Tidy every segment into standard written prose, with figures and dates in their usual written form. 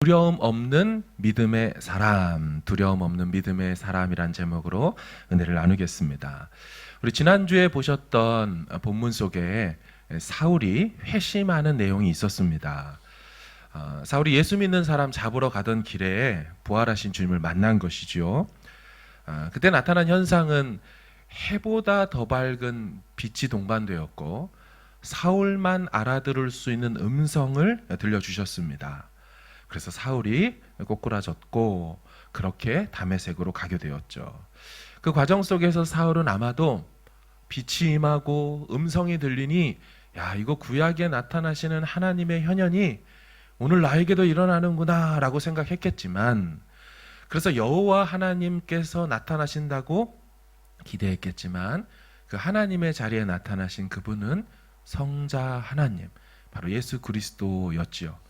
두려움 없는 믿음의 사람, 두려움 없는 믿음의 사람이란 제목으로 은혜를 나누겠습니다. 우리 지난주에 보셨던 본문 속에 사울이 회심하는 내용이 있었습니다. 사울이 예수 믿는 사람 잡으러 가던 길에 부활하신 주님을 만난 것이지요. 그때 나타난 현상은 해보다 더 밝은 빛이 동반되었고 사울만 알아들을 수 있는 음성을 들려주셨습니다. 그래서 사울이 꼬꾸라졌고 그렇게 다메섹으로 가게 되었죠. 그 과정 속에서 사울은 아마도 빛이 임하고 음성이 들리니 야, 이거 구약에 나타나시는 하나님의 현현이 오늘 나에게도 일어나는구나 라고 생각했겠지만, 그래서 여호와 하나님께서 나타나신다고 기대했겠지만 그 하나님의 자리에 나타나신 그분은 성자 하나님, 바로 예수 그리스도였지요.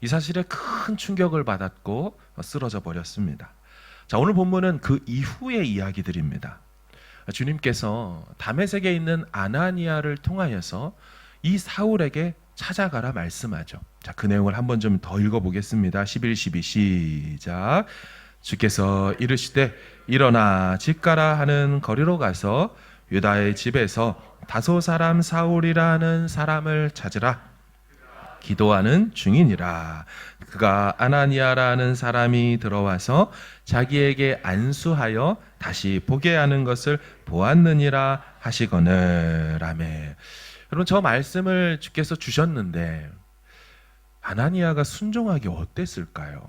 이 사실에 큰 충격을 받았고 쓰러져 버렸습니다. 자, 오늘 본문은 그 이후의 이야기들입니다. 주님께서 다메섹에 있는 아나니아를 통하여서 이 사울에게 찾아가라 말씀하죠. 자, 그 내용을 한번 좀 더 읽어보겠습니다. 11, 12 시작. 주께서 이르시되 일어나 집 가라 하는 거리로 가서 유다의 집에서 다소 사람 사울이라는 사람을 찾으라. 기도하는 중이니라. 그가 아나니아라는 사람이 들어와서 자기에게 안수하여 다시 보게 하는 것을 보았느니라 하시거늘. 아멘. 여러분, 저 말씀을 주께서 주셨는데 아나니아가 순종하기 어땠을까요?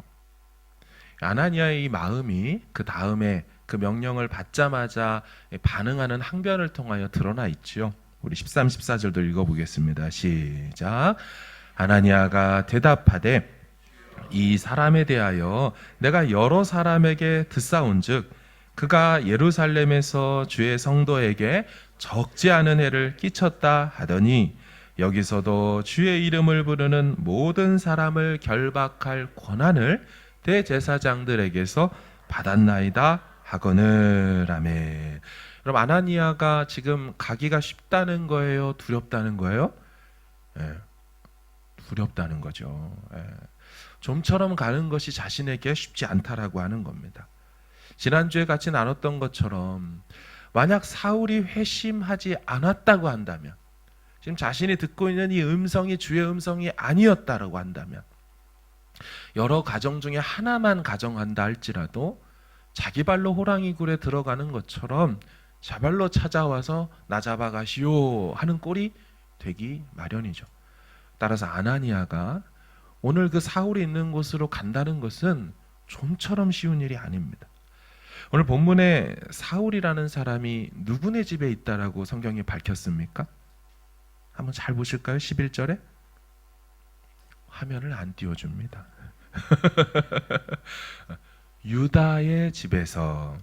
아나니아의 이 마음이 그 다음에 그 명령을 받자마자 반응하는 항변을 통하여 드러나 있지요. 우리 13, 14절도 읽어보겠습니다. 시작. 아나니아가 대답하되 이 사람에 대하여 내가 여러 사람에게 듣사온즉 그가 예루살렘에서 주의 성도에게 적지 않은 해를 끼쳤다 하더니 여기서도 주의 이름을 부르는 모든 사람을 결박할 권한을 대제사장들에게서 받았나이다 하거늘. 아멘. 그럼 아나니아가 지금 가기가 쉽다는 거예요? 두렵다는 거예요? 두렵다는 거죠. 좀처럼 가는 것이 자신에게 쉽지 않다라고 하는 겁니다. 지난주에 같이 나눴던 것처럼 만약 사울이 회심하지 않았다고 한다면, 지금 자신이 듣고 있는 이 음성이 주의 음성이 아니었다라고 한다면, 여러 가정 중에 하나만 가정한다 할지라도 자기 발로 호랑이 굴에 들어가는 것처럼 자발로 찾아와서 나 잡아가시오 하는 꼴이 되기 마련이죠. 따라서 아나니아가 오늘 그 사울이 있는 곳으로 간다는 것은 좀처럼 쉬운 일이 아닙니다. 오늘 본문에 사울이라는 사람이 누구네 집에 있다라고 성경이 밝혔습니까? 한번 잘 보실까요? 11절에 화면을 안 띄워줍니다. 유다의 집에서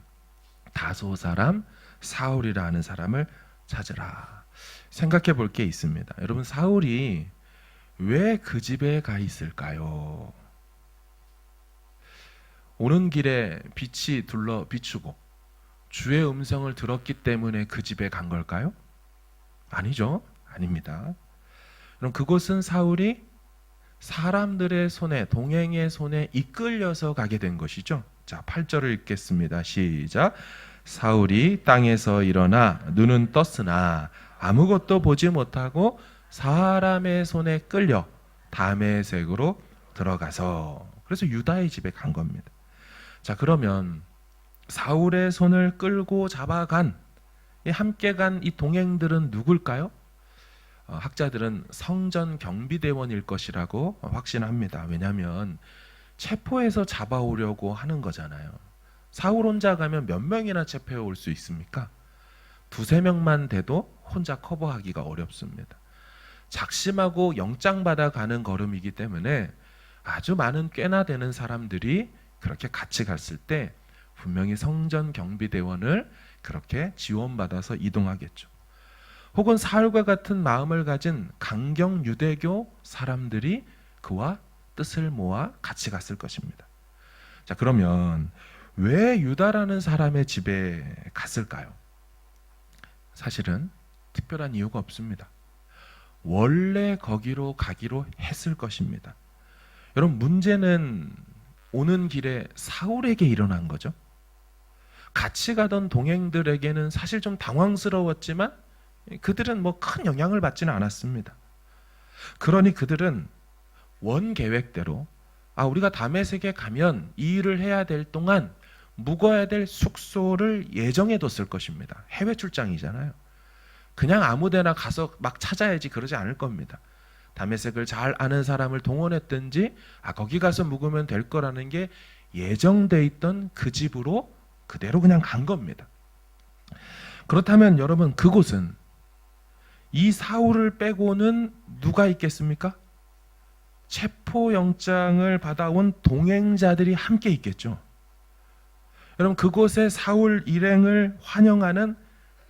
다소 사람 사울이라는 사람을 찾으라. 생각해 볼 게 있습니다. 여러분, 사울이 왜 그 집에 가 있을까요? 오는 길에 빛이 둘러 비추고 주의 음성을 들었기 때문에 그 집에 간 걸까요? 아니죠. 아닙니다. 그럼 그곳은 사울이 사람들의 손에, 동행의 손에 이끌려서 가게 된 것이죠. 자, 8절을 읽겠습니다. 시작. 사울이 땅에서 일어나 눈은 떴으나 아무것도 보지 못하고 사람의 손에 끌려 다메섹으로 들어가서, 그래서 유다의 집에 간 겁니다. 자, 그러면 사울의 손을 끌고 잡아간, 함께 간 이 동행들은 누굴까요? 학자들은 성전 경비대원일 것이라고 확신합니다. 왜냐하면 체포해서 잡아오려고 하는 거잖아요. 사울 혼자 가면 몇 명이나 체포해 올 수 있습니까? 두세 명만 돼도 혼자 커버하기가 어렵습니다. 작심하고 영장 받아 가는 걸음이기 때문에 아주 많은 꽤나 되는 사람들이 그렇게 같이 갔을 때 분명히 성전 경비대원을 그렇게 지원받아서 이동하겠죠. 혹은 사울과 같은 마음을 가진 강경 유대교 사람들이 그와 뜻을 모아 같이 갔을 것입니다. 자, 그러면 왜 유다라는 사람의 집에 갔을까요? 사실은 특별한 이유가 없습니다. 원래 거기로 가기로 했을 것입니다. 여러분, 문제는 오는 길에 사울에게 일어난 거죠. 같이 가던 동행들에게는 사실 좀 당황스러웠지만 그들은 뭐 큰 영향을 받지는 않았습니다. 그러니 그들은 원 계획대로 우리가 다메섹에 가면 이 일을 해야 될 동안 묵어야 될 숙소를 예정해 뒀을 것입니다. 해외 출장이잖아요. 그냥 아무데나 가서 막 찾아야지 그러지 않을 겁니다. 다메섹을 잘 아는 사람을 동원했든지 거기 가서 묵으면 될 거라는 게 예정돼 있던 그 집으로 그대로 그냥 간 겁니다. 그렇다면 여러분, 그곳은 이 사울을 빼고는 누가 있겠습니까? 체포영장을 받아온 동행자들이 함께 있겠죠. 여러분, 그곳에 사울 일행을 환영하는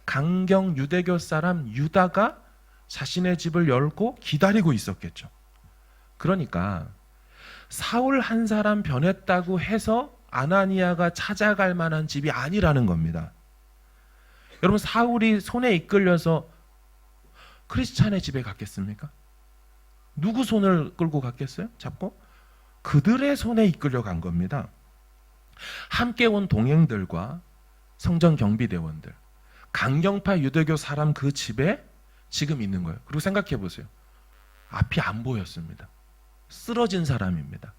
강경 유대교 사람 유다가 자신의 집을 열고 기다리고 있었겠죠. 그러니까 사울 한 사람 변했다고 해서 아나니아가 찾아갈 만한 집이 아니라는 겁니다. 여러분, 사울이 손에 이끌려서 크리스찬의 집에 갔겠습니까? 누구 손을 끌고 갔겠어요? 잡고? 그들의 손에 이끌려 간 겁니다. 함께 온 동행들과 성전 경비대원들, 강경파 유대교 사람 그 집에 지금 있는 거예요. 그리고 생각해 보세요. 앞이 안 보였습니다. 쓰러진 사람입니다.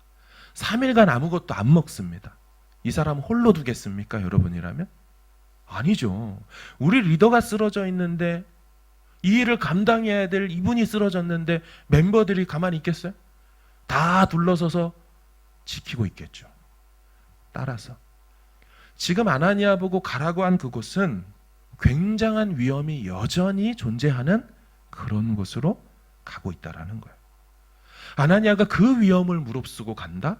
3일간 아무것도 안 먹습니다. 이 사람 홀로 두겠습니까? 여러분이라면? 아니죠. 우리 리더가 쓰러져 있는데 이 일을 감당해야 될 이분이 쓰러졌는데 멤버들이 가만히 있겠어요? 다 둘러서서 지키고 있겠죠. 따라서 지금 아나니아 보고 가라고 한 그곳은 굉장한 위험이 여전히 존재하는 그런 곳으로 가고 있다라는 거예요. 아나니아가 그 위험을 무릅쓰고 간다?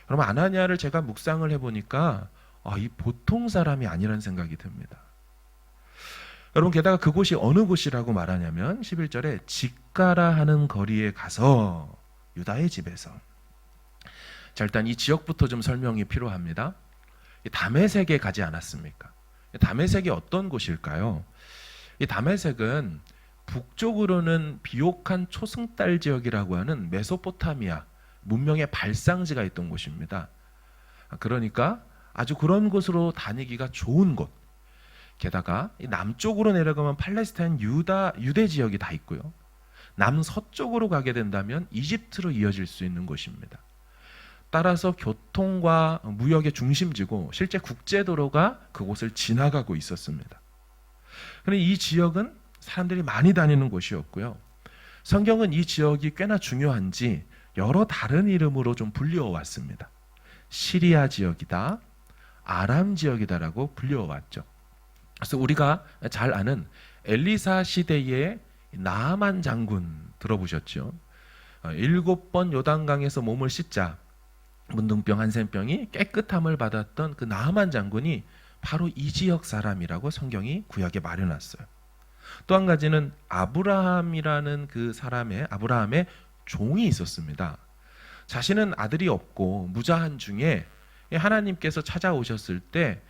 그러면 아나니아를 제가 묵상을 해보니까 이 보통 사람이 아니라는 생각이 듭니다. 여러분, 게다가 그곳이 어느 곳이라고 말하냐면 11절에 직가라 하는 거리에 가서, 유다의 집에서. 자, 일단 이 지역부터 좀 설명이 필요합니다. 다메섹에 가지 않았습니까? 다메섹이 어떤 곳일까요? 이 다메섹은 북쪽으로는 비옥한 초승달 지역이라고 하는 메소포타미아 문명의 발상지가 있던 곳입니다. 그러니까 아주 그런 곳으로 다니기가 좋은 곳. 게다가 남쪽으로 내려가면 팔레스타인 유대 지역이 다 있고요. 남서쪽으로 가게 된다면 이집트로 이어질 수 있는 곳입니다. 따라서 교통과 무역의 중심지고 실제 국제도로가 그곳을 지나가고 있었습니다. 그런데 이 지역은 사람들이 많이 다니는 곳이었고요. 성경은 이 지역이 꽤나 중요한지 여러 다른 이름으로 좀 불려왔습니다. 시리아 지역이다, 아람 지역이다라고 불려왔죠. 그래서 우리가 잘 아는 엘리사 시대의 나아만 장군 들어보셨죠? 7번 요단강에서 몸을 씻자 문둥병, 한센병이 깨끗함을 받았던 그 나아만 장군이 바로 이 지역 사람이라고 성경이 구약에 말해놨어요. 또 한 가지는 아브라함이라는 그 아브라함의 종이 있었습니다. 자신은 아들이 없고 무자한 중에 하나님께서 찾아오셨을 때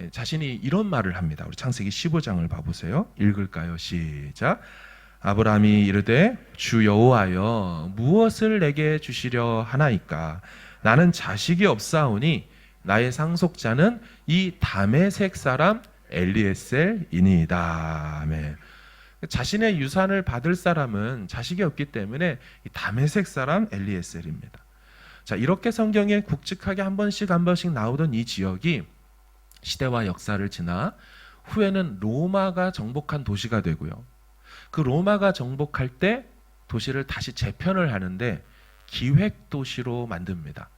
자신이 이런 말을 합니다. 우리 창세기 15장을 봐보세요. 읽을까요? 시작. 아브라함이 이르되 주 여호와여 무엇을 내게 주시려 하나이까? 나는 자식이 없사오니 나의 상속자는 이 다메섹 사람 엘리에셀이니이다. 아멘. 자신의 유산을 받을 사람은 자식이 없기 때문에 이 다메섹 사람 엘리에셀입니다. 자, 이렇게 성경에 굵직하게 한 번씩 나오던 이 지역이 시대와 역사를 지나 후에는 로마가 정복한 도시가 되고요. 그 로마가 정복할 때 도시를 다시 재편을 하는데 기획도시로 만듭니다.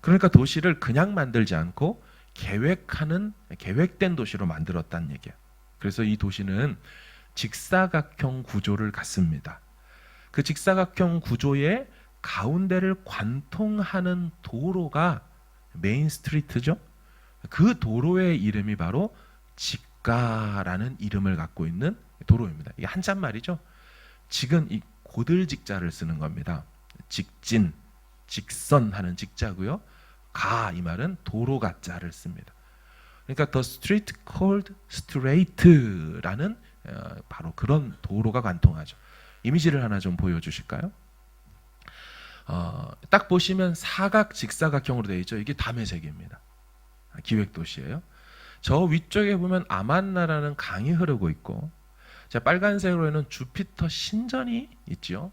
그러니까 도시를 그냥 만들지 않고 계획된 도시로 만들었다는 얘기예요. 그래서 이 도시는 직사각형 구조를 갖습니다. 그 직사각형 구조의 가운데를 관통하는 도로가 메인 스트리트죠. 그 도로의 이름이 바로 직가라는 이름을 갖고 있는 도로입니다. 이게 한자말이죠. 직은 이 고들직자를 쓰는 겁니다. 직진, 직선하는 직자고요. 가, 이 말은 도로가자를 씁니다. 그러니까 the street called straight라는 바로 그런 도로가 관통하죠. 이미지를 하나 좀 보여주실까요? 딱 보시면 사각 직사각형으로 되어 있죠. 이게 다메섹입니다. 기획 도시예요. 저 위쪽에 보면 아만나라는 강이 흐르고 있고, 자, 빨간색으로는 주피터 신전이 있죠.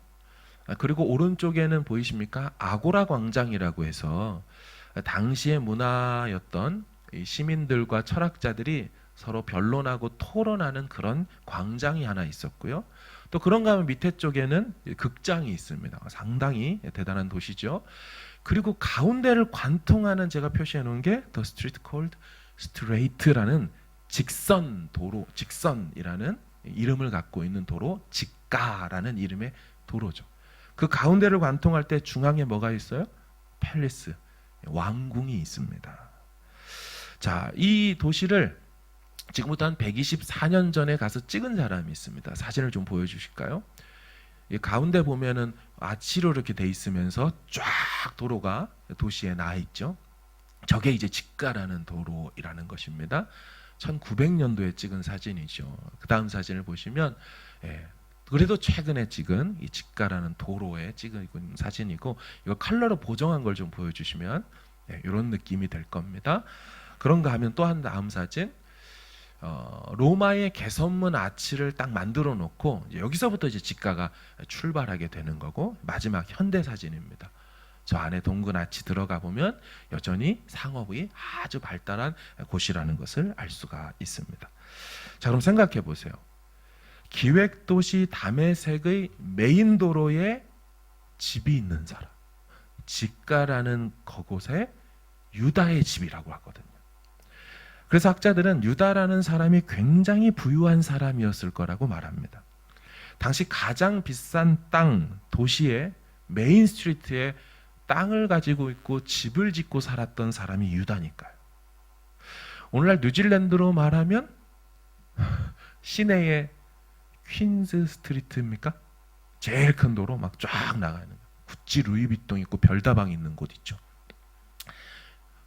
그리고 오른쪽에는 보이십니까? 아고라 광장이라고 해서 당시의 문화였던 이 시민들과 철학자들이 서로 변론하고 토론하는 그런 광장이 하나 있었고요. 또 그런가 하면 밑에 쪽에는 극장이 있습니다. 상당히 대단한 도시죠. 그리고 가운데를 관통하는, 제가 표시해 놓은 게 The Street Called Straight라는 직선 도로, 직선이라는 이름을 갖고 있는 도로, 직가라는 이름의 도로죠. 그 가운데를 관통할 때 중앙에 뭐가 있어요? 팰리스, 왕궁이 있습니다. 자, 이 도시를 지금부터 한 124년 전에 가서 찍은 사람이 있습니다. 사진을 좀 보여주실까요? 이 가운데 보면은 아치로 이렇게 돼 있으면서 쫙 도로가 도시에 나 있죠. 저게 이제 직가라는 도로이라는 것입니다. 1900년도에 찍은 사진이죠. 그 다음 사진을 보시면, 그래도 최근에 찍은 이 직가라는 도로에 찍은 사진이고, 이거 컬러로 보정한 걸 좀 보여주시면 이런 느낌이 될 겁니다. 그런가 하면 또 한 다음 사진, 로마의 개선문 아치를 딱 만들어 놓고 여기서부터 이제 직가가 출발하게 되는 거고, 마지막 현대 사진입니다. 저 안에 동근 아치 들어가 보면 여전히 상업이 아주 발달한 곳이라는 것을 알 수가 있습니다. 자, 그럼 생각해 보세요. 기획도시 다메섹의 메인 도로에 집이 있는 사람, 직가라는 그곳에 유다의 집이라고 하거든요. 그래서 학자들은 유다라는 사람이 굉장히 부유한 사람이었을 거라고 말합니다. 당시 가장 비싼 땅, 도시의 메인 스트리트에 땅을 가지고 있고 집을 짓고 살았던 사람이 유다니까요. 오늘날 뉴질랜드로 말하면 시내의 퀸즈 스트리트입니까? 제일 큰 도로 막 쫙 나가는, 구찌 루이비통 있고 별다방 있는 곳 있죠.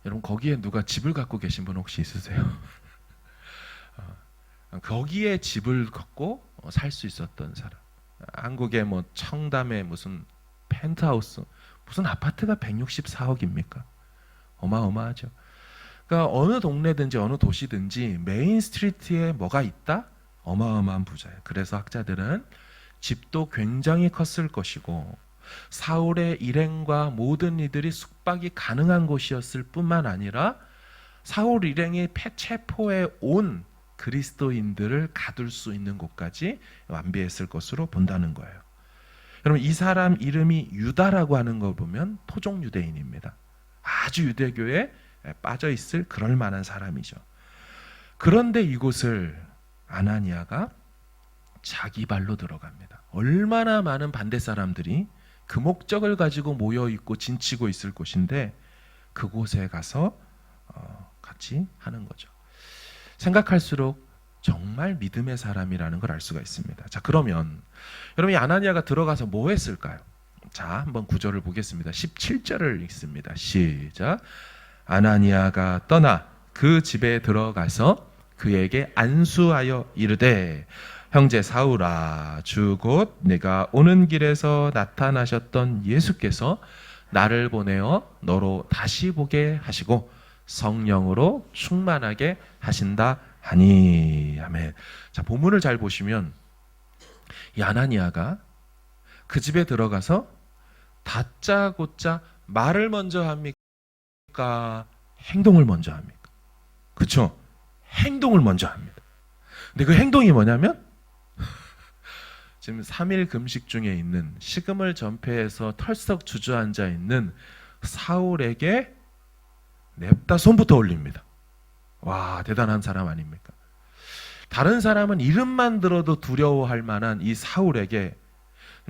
여러분, 거기에 누가 집을 갖고 계신 분 혹시 있으세요? 거기에 집을 갖고 살 수 있었던 사람. 한국의 뭐 청담에 무슨 펜트하우스, 무슨 아파트가 164억입니까? 어마어마하죠. 그러니까 어느 동네든지 어느 도시든지 메인 스트리트에 뭐가 있다? 어마어마한 부자예요. 그래서 학자들은 집도 굉장히 컸을 것이고, 사울의 일행과 모든 이들이 숙박이 가능한 곳이었을 뿐만 아니라 사울 일행이 체포해 온 그리스도인들을 가둘 수 있는 곳까지 완비했을 것으로 본다는 거예요. 여러분, 이 사람 이름이 유다라고 하는 걸 보면 토종 유대인입니다. 아주 유대교에 빠져 있을 그럴 만한 사람이죠. 그런데 이곳을 아나니아가 자기 발로 들어갑니다. 얼마나 많은 반대 사람들이 그 목적을 가지고 모여 있고 진치고 있을 곳인데 그곳에 가서 같이 하는 거죠. 생각할수록 정말 믿음의 사람이라는 걸 알 수가 있습니다. 자, 그러면 여러분, 이 아나니아가 들어가서 뭐 했을까요? 자, 한번 구절을 보겠습니다. 17절을 읽습니다. 시작. 아나니아가 떠나 그 집에 들어가서 그에게 안수하여 이르되, 형제 사울아, 주 곧 내가 오는 길에서 나타나셨던 예수께서 나를 보내어 너로 다시 보게 하시고 성령으로 충만하게 하신다 하니. 아멘. 자, 본문을 잘 보시면 이 아나니아가 그 집에 들어가서 다짜고짜 말을 먼저 합니까? 행동을 먼저 합니까? 그렇죠? 행동을 먼저 합니다. 근데 그 행동이 뭐냐면 지금 3일 금식 중에 있는, 식음을 전폐해서 털썩 주저앉아 있는 사울에게 냅다 손부터 올립니다. 와, 대단한 사람 아닙니까? 다른 사람은 이름만 들어도 두려워할 만한 이 사울에게,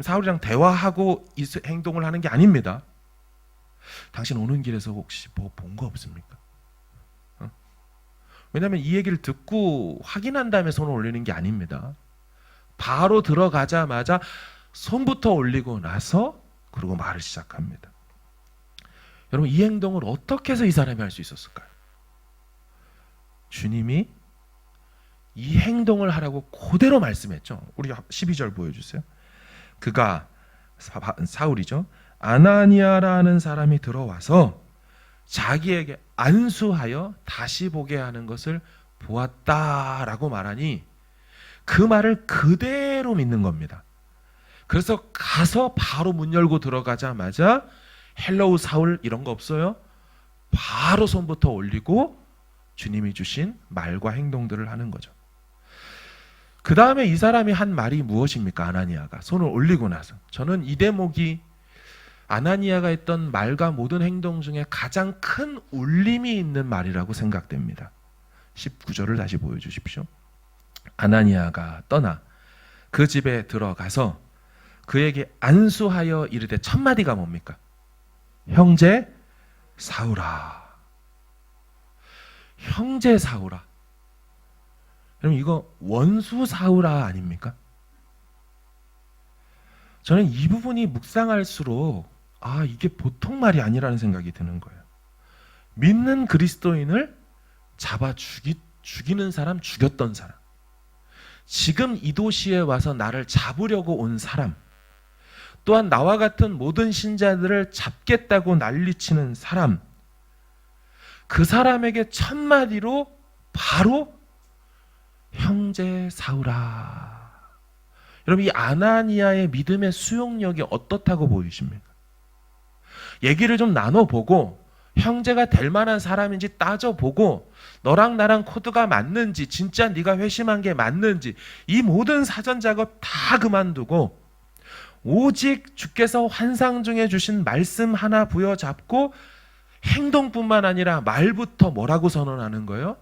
사울이랑 대화하고 이 행동을 하는 게 아닙니다. 당신 오는 길에서 혹시 뭐 본 거 없습니까? 왜냐하면 이 얘기를 듣고 확인한 다음에 손을 올리는 게 아닙니다. 바로 들어가자마자 손부터 올리고 나서 그리고 말을 시작합니다. 여러분, 이 행동을 어떻게 해서 이 사람이 할 수 있었을까요? 주님이 이 행동을 하라고 그대로 말씀했죠. 우리 12절 보여주세요. 그가, 사울이죠, 아나니아라는 사람이 들어와서 자기에게 안수하여 다시 보게 하는 것을 보았다라고 말하니 그 말을 그대로 믿는 겁니다. 그래서 가서 바로 문 열고 들어가자마자 헬로우 사울 이런 거 없어요. 바로 손부터 올리고 주님이 주신 말과 행동들을 하는 거죠. 그 다음에 이 사람이 한 말이 무엇입니까? 아나니아가 손을 올리고 나서. 저는 이 대목이 아나니아가 했던 말과 모든 행동 중에 가장 큰 울림이 있는 말이라고 생각됩니다. 19절을 다시 보여주십시오. 아나니아가 떠나 그 집에 들어가서 그에게 안수하여 이르되, 첫 마디가 뭡니까? 형제 사울아. 형제 사울아. 그럼 이거 원수 사울아 아닙니까? 저는 이 부분이 묵상할수록 이게 보통 말이 아니라는 생각이 드는 거예요. 믿는 그리스도인을 잡아 죽이는 사람, 죽였던 사람, 지금 이 도시에 와서 나를 잡으려고 온 사람, 또한 나와 같은 모든 신자들을 잡겠다고 난리치는 사람, 그 사람에게 첫 마디로 바로 형제 사울아. 여러분, 이 아나니아의 믿음의 수용력이 어떻다고 보이십니까? 얘기를 좀 나눠보고 형제가 될 만한 사람인지 따져보고 너랑 나랑 코드가 맞는지, 진짜 네가 회심한 게 맞는지, 이 모든 사전 작업 다 그만두고 오직 주께서 환상 중에 주신 말씀 하나 부여잡고 행동뿐만 아니라 말부터 뭐라고 선언하는 거예요?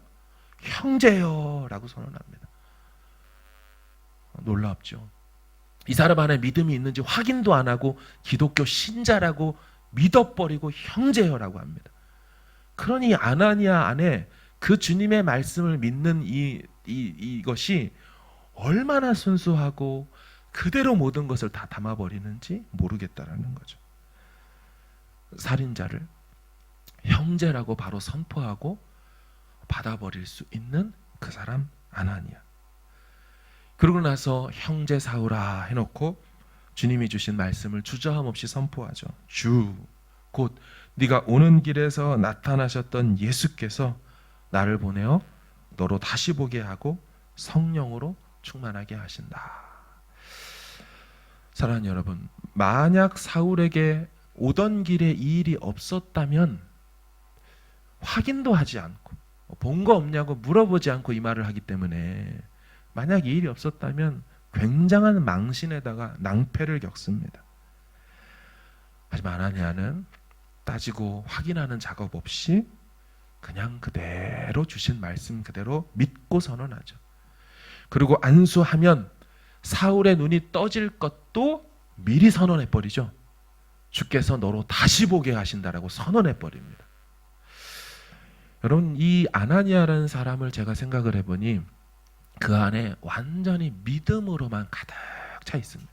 형제요 라고 선언합니다. 놀랍죠. 이 사람 안에 믿음이 있는지 확인도 안 하고 기독교 신자라고 믿어버리고 형제요라고 합니다. 그러니 아나니아 안에 그 주님의 말씀을 믿는 이것이 얼마나 순수하고 그대로 모든 것을 다 담아버리는지 모르겠다라는 거죠. 살인자를 형제라고 바로 선포하고 받아버릴 수 있는 그 사람 아나니아. 그러고 나서 형제 사울아 해놓고 주님이 주신 말씀을 주저함 없이 선포하죠. 주, 곧 네가 오는 길에서 나타나셨던 예수께서 나를 보내어 너로 다시 보게 하고 성령으로 충만하게 하신다. 사랑하는 여러분, 만약 사울에게 오던 길에 이 일이 없었다면 확인도 하지 않고 본 거 없냐고 물어보지 않고 이 말을 하기 때문에, 만약 이 일이 없었다면 굉장한 망신에다가 낭패를 겪습니다. 하지만 아나니아는 따지고 확인하는 작업 없이 그냥 그대로 주신 말씀 그대로 믿고 선언하죠. 그리고 안수하면 사울의 눈이 떠질 것도 미리 선언해 버리죠. 주께서 너로 다시 보게 하신다라고 선언해 버립니다. 여러분, 이 아나니아라는 사람을 제가 생각을 해보니 그 안에 완전히 믿음으로만 가득 차 있습니다.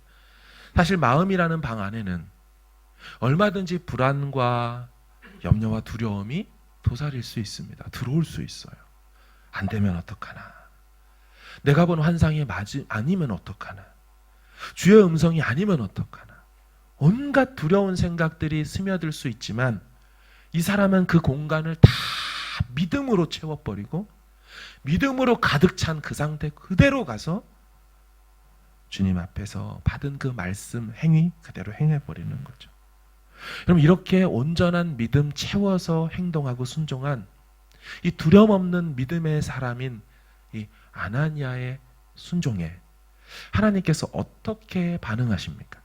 사실 마음이라는 방 안에는 얼마든지 불안과 염려와 두려움이 도사릴 수 있습니다. 들어올 수 있어요. 안 되면 어떡하나? 내가 본 환상이 아니면 어떡하나? 주의 음성이 아니면 어떡하나? 온갖 두려운 생각들이 스며들 수 있지만 이 사람은 그 공간을 다 믿음으로 채워버리고 믿음으로 가득 찬 그 상태 그대로 가서 주님 앞에서 받은 그 말씀 행위 그대로 행해버리는 거죠. 여러분, 이렇게 온전한 믿음 채워서 행동하고 순종한 이 두려움 없는 믿음의 사람인 이 아나니아의 순종에 하나님께서 어떻게 반응하십니까?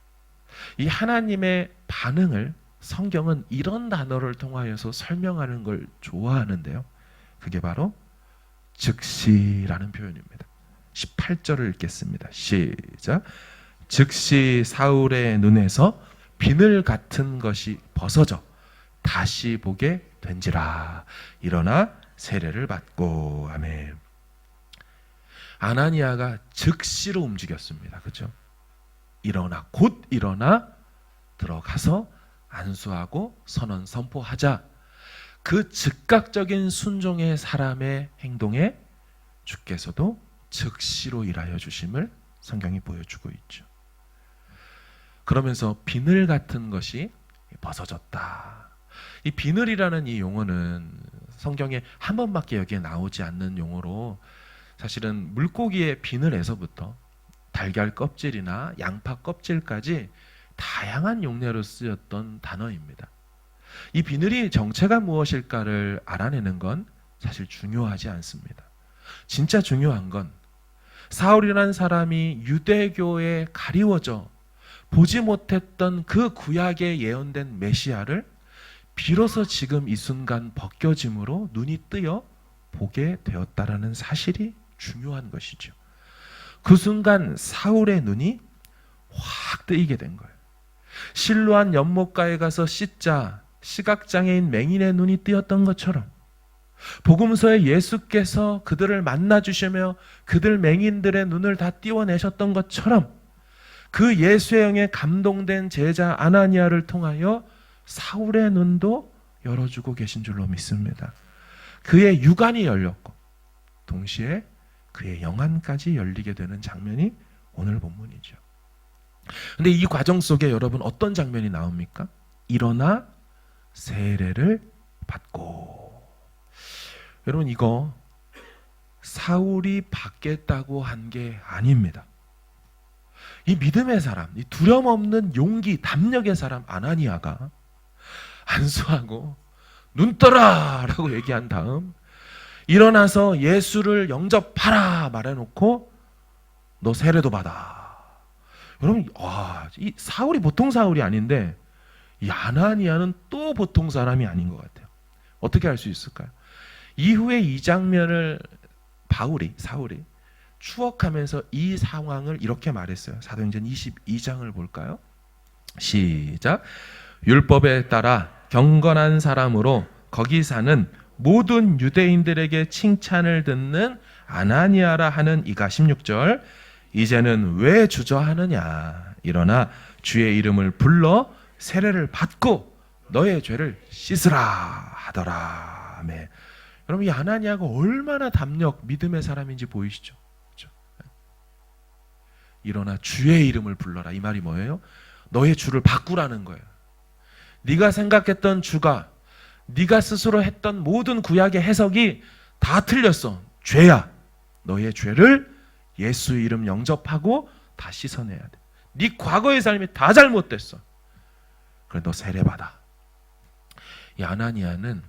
이 하나님의 반응을 성경은 이런 단어를 통하여서 설명하는 걸 좋아하는데요. 그게 바로 즉시라는 표현입니다. 18절을 읽겠습니다. 시작. 즉시 사울의 눈에서 비늘 같은 것이 벗어져 다시 보게 된지라. 일어나 세례를 받고. 아멘. 아나니아가 즉시로 움직였습니다. 그렇죠? 곧 일어나 들어가서 안수하고 선언 선포하자. 그 즉각적인 순종의 사람의 행동에 주께서도 즉시로 일하여 주심을 성경이 보여주고 있죠. 그러면서 비늘 같은 것이 벗어졌다. 이 비늘이라는 이 용어는 성경에 한 번밖에 여기에 나오지 않는 용어로 사실은 물고기의 비늘에서부터 달걀 껍질이나 양파 껍질까지 다양한 용례로 쓰였던 단어입니다. 이 비늘이 정체가 무엇일까를 알아내는 건 사실 중요하지 않습니다. 진짜 중요한 건 사울이라는 사람이 유대교에 가리워져 보지 못했던 그 구약에 예언된 메시아를 비로소 지금 이 순간 벗겨짐으로 눈이 뜨여 보게 되었다라는 사실이 중요한 것이죠. 그 순간 사울의 눈이 확 뜨이게 된 거예요. 실로암 연못가에 가서 씻자 시각장애인 맹인의 눈이 뜨였던 것처럼 복음서에 예수께서 그들을 만나주시며 그들 맹인들의 눈을 다 띄워내셨던 것처럼 그 예수의 영에 감동된 제자 아나니아를 통하여 사울의 눈도 열어주고 계신 줄로 믿습니다. 그의 육안이 열렸고 동시에 그의 영안까지 열리게 되는 장면이 오늘 본문이죠. 근데 이 과정 속에 여러분 어떤 장면이 나옵니까? 일어나 세례를 받고. 여러분 이거 사울이 받겠다고 한 게 아닙니다. 이 믿음의 사람, 이 두려움 없는 용기, 담력의 사람 아나니아가 안수하고 눈 떠라 라고 얘기한 다음 일어나서 예수를 영접하라 말해놓고 너 세례도 받아. 여러분 이 사울이 보통 사울이 아닌데 이 아나니아는 또 보통 사람이 아닌 것 같아요. 어떻게 알 수 있을까요? 이후에 이 장면을 사울이 추억하면서 이 상황을 이렇게 말했어요. 사도행전 22장을 볼까요? 시작. 율법에 따라 경건한 사람으로 거기 사는 모든 유대인들에게 칭찬을 듣는 아나니아라 하는 이가 16절. 이제는 왜 주저하느냐. 일어나 주의 이름을 불러 세례를 받고 너의 죄를 씻으라 하더라. 아멘. 여러분 이 아나니아가 얼마나 담력 믿음의 사람인지 보이시죠? 그렇죠? 일어나 주의 이름을 불러라. 이 말이 뭐예요? 너의 주를 바꾸라는 거예요. 네가 생각했던 주가 네가 스스로 했던 모든 구약의 해석이 다 틀렸어. 죄야. 너의 죄를 예수 이름 영접하고 다 씻어내야 돼. 네 과거의 삶이 다 잘못됐어. 그래 너 세례받아. 이 아나니아는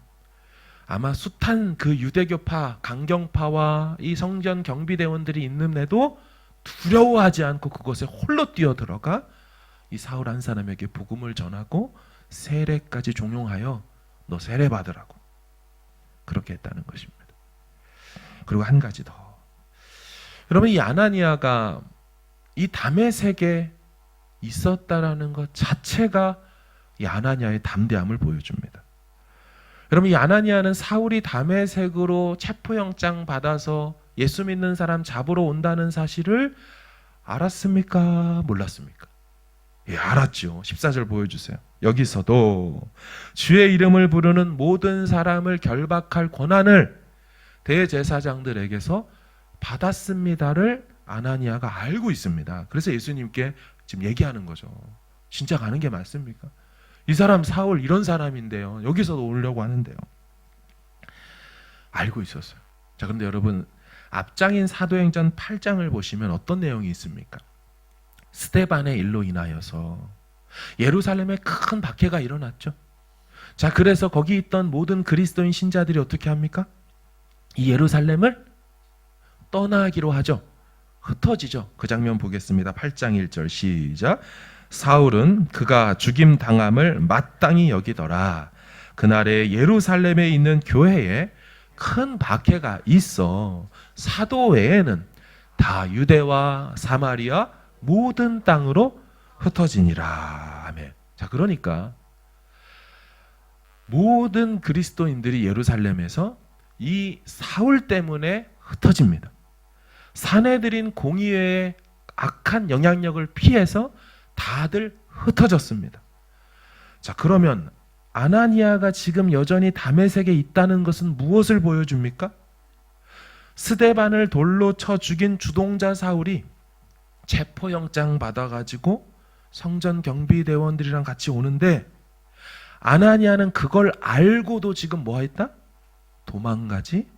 아마 숱한 그 유대교파, 강경파와 이 성전 경비대원들이 있는데도 두려워하지 않고 그곳에 홀로 뛰어들어가 이 사울 한 사람에게 복음을 전하고 세례까지 종용하여 너 세례 받으라고 그렇게 했다는 것입니다. 그리고 한 가지 더. 여러분 이 아나니아가 이 다메섹에 있었다라는 것 자체가 이 아나니아의 담대함을 보여줍니다. 여러분 이 아나니아는 사울이 다메섹으로 체포영장 받아서 예수 믿는 사람 잡으러 온다는 사실을 알았습니까? 몰랐습니까? 예, 알았죠. 14절 보여주세요. 여기서도 주의 이름을 부르는 모든 사람을 결박할 권한을 대제사장들에게서 받았습니다를 아나니아가 알고 있습니다. 그래서 예수님께 지금 얘기하는 거죠. 진짜 가는 게 맞습니까? 이 사람 사울 이런 사람인데요. 여기서도 오려고 하는데요. 알고 있었어요. 자, 그런데 여러분 앞장인 사도행전 8장을 보시면 어떤 내용이 있습니까? 스데반의 일로 인하여서 예루살렘에 큰 박해가 일어났죠. 자, 그래서 거기 있던 모든 그리스도인 신자들이 어떻게 합니까? 이 예루살렘을 떠나기로 하죠. 흩어지죠. 그 장면 보겠습니다. 8장 1절 시작. 사울은 그가 죽임 당함을 마땅히 여기더라. 그날에 예루살렘에 있는 교회에 큰 박해가 있어 사도 외에는 다 유대와 사마리아 모든 땅으로 흩어지니라. 아멘. 자, 그러니까 모든 그리스도인들이 예루살렘에서 이 사울 때문에 흩어집니다. 사내들인 공의회의 악한 영향력을 피해서 다들 흩어졌습니다. 자, 그러면 아나니아가 지금 여전히 다메섹에 있다는 것은 무엇을 보여줍니까? 스데반을 돌로 쳐 죽인 주동자 사울이 체포영장 받아가지고 성전 경비대원들이랑 같이 오는데 아나니아는 그걸 알고도 지금 뭐 했다? 도망가지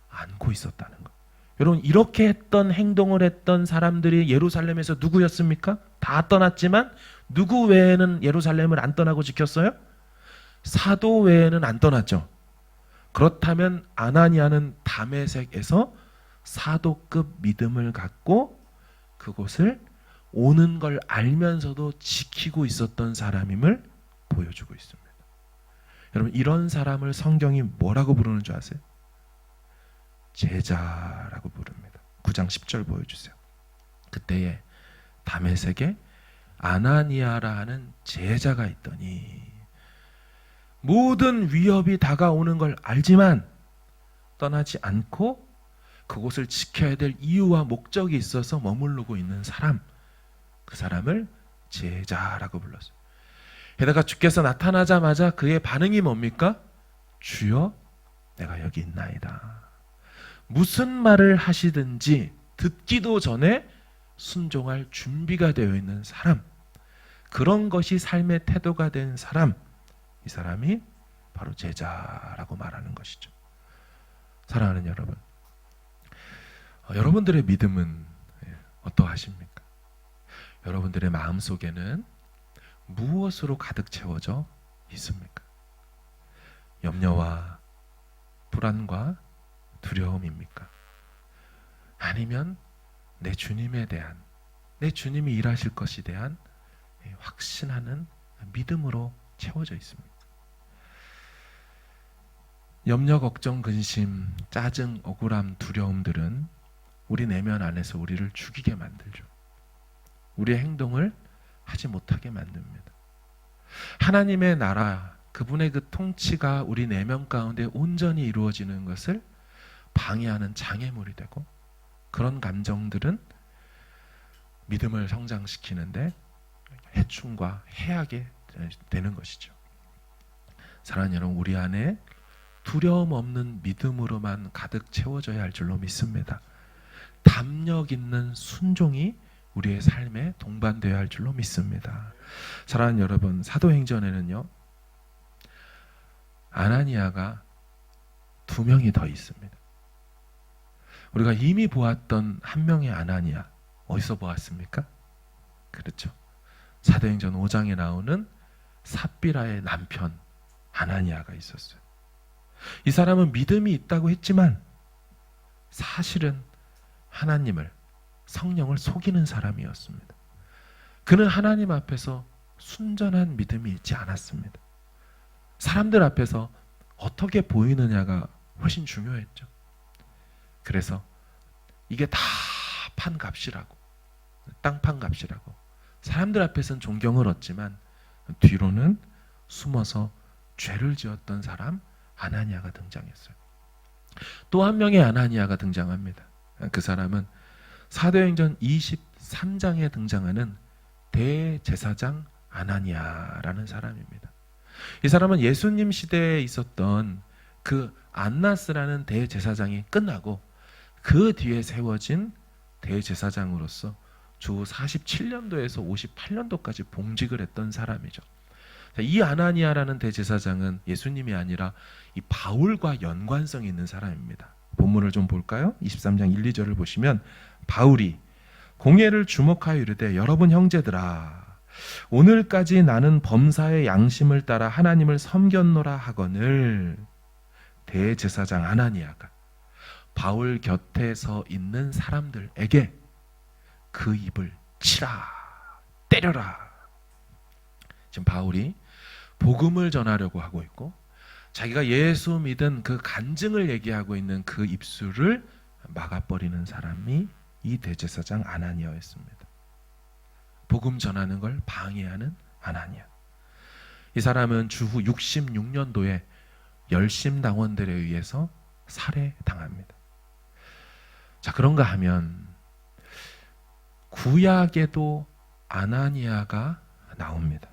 않고 있었다는 거. 여러분, 이렇게 했던 행동을 했던 사람들이 예루살렘에서 누구였습니까? 다 떠났지만 누구 외에는 예루살렘을 안 떠나고 지켰어요? 사도 외에는 안 떠났죠. 그렇다면 아나니아는 다메섹에서 사도급 믿음을 갖고 그곳을 오는 걸 알면서도 지키고 있었던 사람임을 보여주고 있습니다. 여러분, 이런 사람을 성경이 뭐라고 부르는 줄 아세요? 제자라고 부릅니다. 9장 10절 보여주세요. 그때에 다메섹에 아나니아라 하는 제자가 있더니 모든 위협이 다가오는 걸 알지만 떠나지 않고 그곳을 지켜야 될 이유와 목적이 있어서 머무르고 있는 사람, 그 사람을 제자라고 불렀어요. 게다가 주께서 나타나자마자 그의 반응이 뭡니까? 주여, 내가 여기 있나이다. 무슨 말을 하시든지 듣기도 전에 순종할 준비가 되어 있는 사람, 그런 것이 삶의 태도가 된 사람, 이 사람이 바로 제자라고 말하는 것이죠. 사랑하는 여러분, 여러분들의 믿음은 어떠하십니까? 여러분들의 마음속에는 무엇으로 가득 채워져 있습니까? 염려와 불안과 두려움입니까? 아니면 내 주님에 대한, 내 주님이 일하실 것에 대한 확신하는 믿음으로 채워져 있습니다. 염려, 걱정, 근심, 짜증, 억울함, 두려움들은 우리 내면 안에서 우리를 죽이게 만들죠. 우리의 행동을 하지 못하게 만듭니다. 하나님의 나라, 그분의 그 통치가 우리 내면 가운데 온전히 이루어지는 것을 방해하는 장애물이 되고, 그런 감정들은 믿음을 성장시키는데 해충과 해악이 되는 것이죠. 사랑하는 여러분, 우리 안에 두려움 없는 믿음으로만 가득 채워져야 할 줄로 믿습니다. 담력 있는 순종이 우리의 삶에 동반되어야 할 줄로 믿습니다. 사랑하는 여러분, 사도행전에는요, 아나니아가 2명이 더 있습니다. 우리가 이미 보았던 한 명의 아나니아, 어디서 보았습니까? 그렇죠. 사도행전 5장에 나오는 삽비라의 남편 아나니아가 있었어요. 이 사람은 믿음이 있다고 했지만 사실은 하나님을, 성령을 속이는 사람이었습니다. 그는 하나님 앞에서 순전한 믿음이 있지 않았습니다. 사람들 앞에서 어떻게 보이느냐가 훨씬 중요했죠. 그래서 이게 다 판 값이라고, 땅 판 값이라고 사람들 앞에서는 존경을 얻지만 뒤로는 숨어서 죄를 지었던 사람 아나니아가 등장했어요. 또 한 명의 아나니아가 등장합니다. 그 사람은 사도행전 23장에 등장하는 대제사장 아나니아라는 사람입니다. 이 사람은 예수님 시대에 있었던 그 안나스라는 대제사장이 끝나고 그 뒤에 세워진 대제사장으로서 주 47년도에서 58년도까지 봉직을 했던 사람이죠. 이 아나니아라는 대제사장은 예수님이 아니라 이 바울과 연관성이 있는 사람입니다. 본문을 좀 볼까요? 23장 1, 2절을 보시면 바울이 공회를 주목하여 이르되 여러분 형제들아, 오늘까지 나는 범사의 양심을 따라 하나님을 섬겼노라 하거늘 대제사장 아나니아가 바울 곁에 서 있는 사람들에게 그 입을 치라, 때려라. 지금 바울이 복음을 전하려고 하고 있고 자기가 예수 믿은 그 간증을 얘기하고 있는 그 입술을 막아버리는 사람이 이 대제사장 아나니아였습니다. 복음 전하는 걸 방해하는 아나니아. 이 사람은 주후 66년도에 열심당원들에 의해서 살해당합니다. 자, 그런가 하면 구약에도 아나니아가 나옵니다.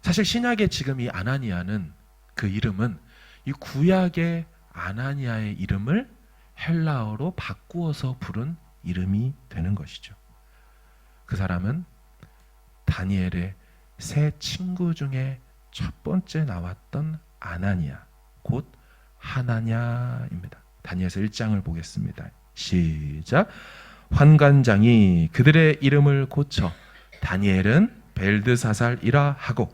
사실 신약에 지금 이 아나니아는, 그 이름은 이 구약의 아나니아의 이름을 헬라어로 바꾸어서 부른 이름이 되는 것이죠. 그 사람은 다니엘의 세 친구 중에 첫 번째 나왔던 아나니아, 곧 하나냐입니다. 다니엘서 1장을 보겠습니다. 시작. 환관장이 그들의 이름을 고쳐 다니엘은 벨드사살이라 하고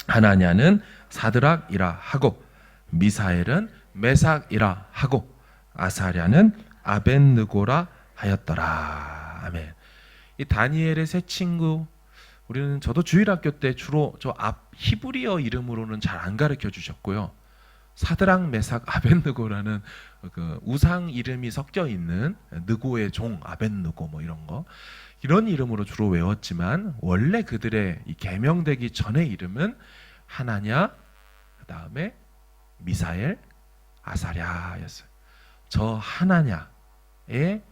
하나냐는 사드락이라 하고 미사엘은 메삭이라 하고 아사랴는 아벤느고라 하였더라. 아멘. 이 다니엘의 세 친구, 우리는 저도 주일학교 때 주로 저 앞 히브리어 이름으로는 잘 안 가르쳐 주셨고요. 사드락, 메삭, 아벤느고라는 그 우상 이름이 섞여 있는 느고의 종 아벤느고 뭐 이런 거, 이런 이름으로 주로 외웠지만 원래 그들의 이 개명되기 전의 이름은 하나냐, 그 다음에 미사엘, 아사랴였어요. 저 하나냐의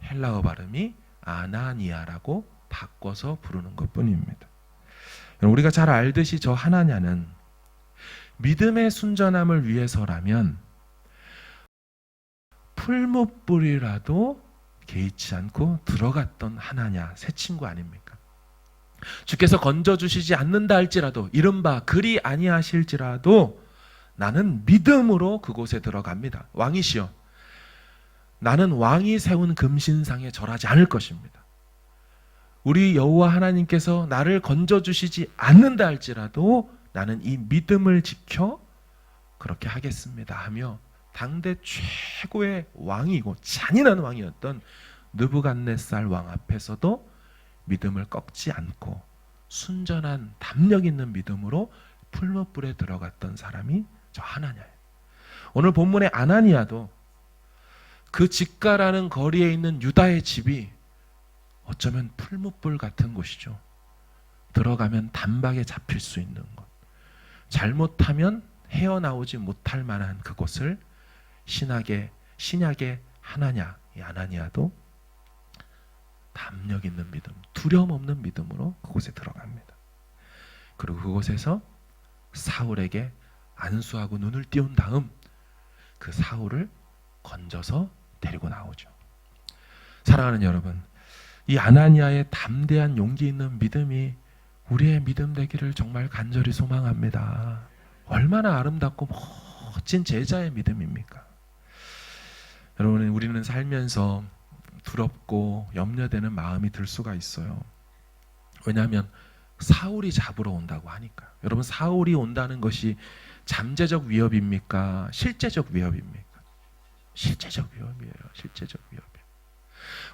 헬라어 발음이 아나니아라고 바꿔서 부르는 것뿐입니다. 우리가 잘 알듯이 저 하나냐는 믿음의 순전함을 위해서라면 풀무불이라도 개의치 않고 들어갔던 하나냐, 새 친구 아닙니까? 주께서 건져주시지 않는다 할지라도, 이른바 그리 아니하실지라도 나는 믿음으로 그곳에 들어갑니다. 왕이시여, 나는 왕이 세운 금신상에 절하지 않을 것입니다. 우리 여호와 하나님께서 나를 건져주시지 않는다 할지라도 나는 이 믿음을 지켜 그렇게 하겠습니다 하며 당대 최고의 왕이고 잔인한 왕이었던 느부갓네살 왕 앞에서도 믿음을 꺾지 않고 순전한 담력 있는 믿음으로 풀무불에 들어갔던 사람이 저 하나냐예요. 오늘 본문의 아나니아도 그 집가라는 거리에 있는 유다의 집이 어쩌면 풀무불 같은 곳이죠. 들어가면 단박에 잡힐 수 있는 곳, 잘못하면 헤어나오지 못할 만한 그곳을 신약의 하나냐, 이 아나니아도 담력 있는 믿음, 두려움 없는 믿음으로 그곳에 들어갑니다. 그리고 그곳에서 사울에게 안수하고 눈을 띄운 다음 그 사울을 건져서 데리고 나오죠. 사랑하는 여러분, 이 아나니아의 담대한 용기 있는 믿음이 우리의 믿음 되기를 정말 간절히 소망합니다. 얼마나 아름답고 멋진 제자의 믿음입니까? 여러분, 우리는 살면서 두렵고 염려되는 마음이 들 수가 있어요. 왜냐하면 사울이 잡으러 온다고 하니까. 여러분, 사울이 온다는 것이 잠재적 위협입니까? 실제적 위협입니까? 실제적 위협이에요. 실제적 위협이에요.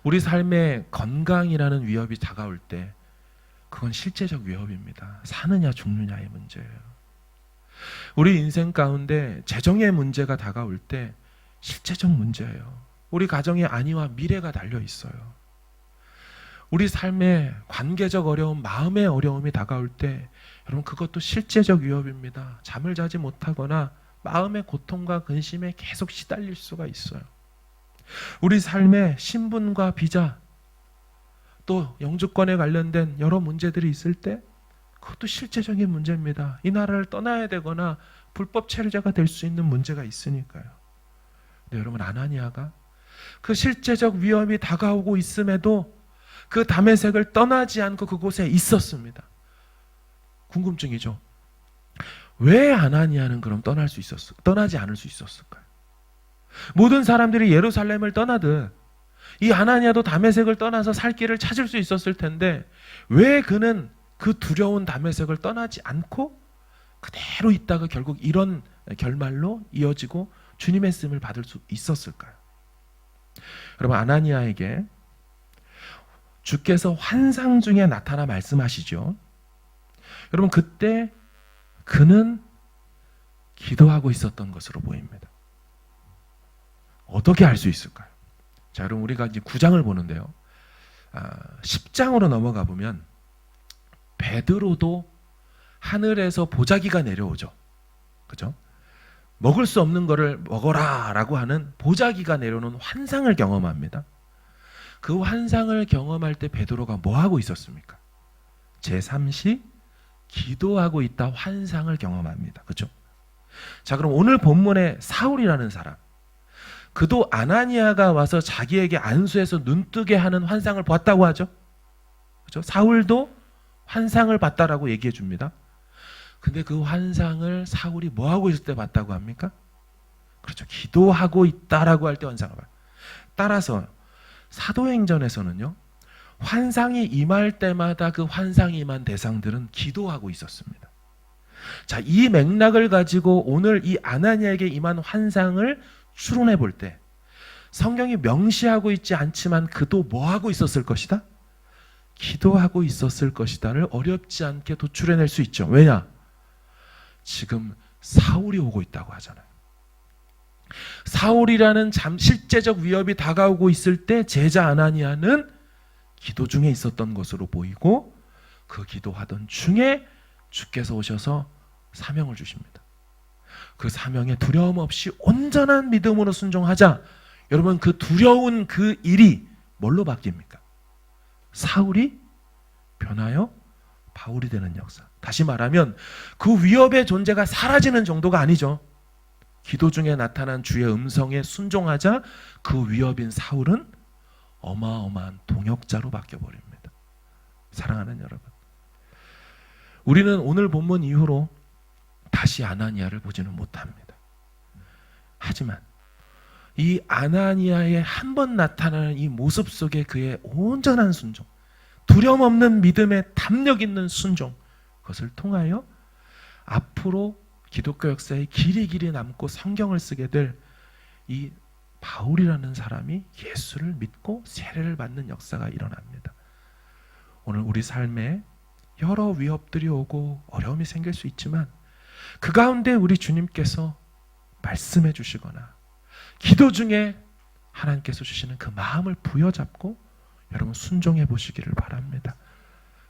우리 삶에 건강이라는 위협이 다가올 때 그건 실제적 위협입니다. 사느냐 죽느냐의 문제예요. 우리 인생 가운데 재정의 문제가 다가올 때 실제적 문제예요. 우리 가정의 안위와 미래가 달려 있어요. 우리 삶에 관계적 어려움, 마음의 어려움이 다가올 때 여러분, 그것도 실제적 위협입니다. 잠을 자지 못하거나 마음의 고통과 근심에 계속 시달릴 수가 있어요. 우리 삶에 신분과 비자, 또 영주권에 관련된 여러 문제들이 있을 때 그것도 실제적인 문제입니다. 이 나라를 떠나야 되거나 불법 체류자가 될 수 있는 문제가 있으니까요. 근데 여러분, 아나니아가 그 실제적 위험이 다가오고 있음에도 그 다메섹을 떠나지 않고 그곳에 있었습니다. 궁금증이죠. 왜 아나니아는 그럼 떠나지 않을 수 있었을까요? 모든 사람들이 예루살렘을 떠나듯 이 아나니아도 다메섹을 떠나서 살 길을 찾을 수 있었을 텐데 왜 그는 그 두려운 다메섹을 떠나지 않고 그대로 있다가 결국 이런 결말로 이어지고 주님의 쓰임을 받을 수 있었을까요? 여러분, 아나니아에게 주께서 환상 중에 나타나 말씀하시죠. 여러분, 그때 그는 기도하고 있었던 것으로 보입니다. 어떻게 알 수 있을까요? 자, 여러분, 우리가 이제 9장을 보는데요. 10장으로 넘어가 보면 베드로도 하늘에서 보자기가 내려오죠. 그죠? 먹을 수 없는 것을 먹어라 라고 하는 보자기가 내려오는 환상을 경험합니다. 그 환상을 경험할 때 베드로가 뭐 하고 있었습니까? 제3시 기도하고 있다 환상을 경험합니다. 그렇죠? 자, 그럼 오늘 본문의 사울이라는 사람, 그도 아나니아가 와서 자기에게 안수해서 눈뜨게 하는 환상을 봤다고 하죠. 그렇죠? 사울도 환상을 봤다라고 얘기해 줍니다. 근데 그 환상을 사울이 뭐 하고 있을 때 봤다고 합니까? 그렇죠. 기도하고 있다라고 할 때 환상을 봐요. 따라서 사도행전에서는요, 환상이 임할 때마다 그 환상이 임한 대상들은 기도하고 있었습니다. 자, 이 맥락을 가지고 오늘 이 아나니아에게 임한 환상을 추론해 볼 때 성경이 명시하고 있지 않지만 그도 뭐 하고 있었을 것이다? 기도하고 있었을 것이다를 어렵지 않게 도출해낼 수 있죠. 왜냐? 지금 사울이 오고 있다고 하잖아요. 사울이라는 실제적 위협이 다가오고 있을 때 제자 아나니아는 기도 중에 있었던 것으로 보이고, 그 기도하던 중에 주께서 오셔서 사명을 주십니다. 그 사명에 두려움 없이 온전한 믿음으로 순종하자. 여러분, 그 두려운 그 일이 뭘로 바뀝니까? 사울이 변하여 바울이 되는 역사. 다시 말하면 그 위협의 존재가 사라지는 정도가 아니죠. 기도 중에 나타난 주의 음성에 순종하자 그 위협인 사울은 어마어마한 동역자로 바뀌어버립니다. 사랑하는 여러분, 우리는 오늘 본문 이후로 다시 아나니아를 보지는 못합니다. 하지만 이 아나니아의 한 번 나타나는 이 모습 속에 그의 온전한 순종, 두려움 없는 믿음의 담력 있는 순종, 그것을 통하여 앞으로 기독교 역사에 길이 남고 성경을 쓰게 될 이 바울이라는 사람이 예수를 믿고 세례를 받는 역사가 일어납니다. 오늘 우리 삶에 여러 위협들이 오고 어려움이 생길 수 있지만 그 가운데 우리 주님께서 말씀해 주시거나 기도 중에 하나님께서 주시는 그 마음을 부여잡고 여러분 순종해 보시기를 바랍니다.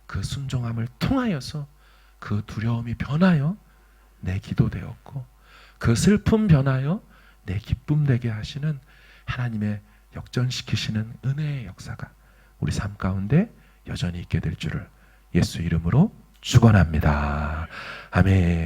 그 순종함을 통하여서 그 두려움이 변하여 내 기도 되었고, 그 슬픔 변하여 내 기쁨 되게 하시는 하나님의 역전시키시는 은혜의 역사가 우리 삶 가운데 여전히 있게 될 줄을 예수 이름으로 축원합니다. 아멘.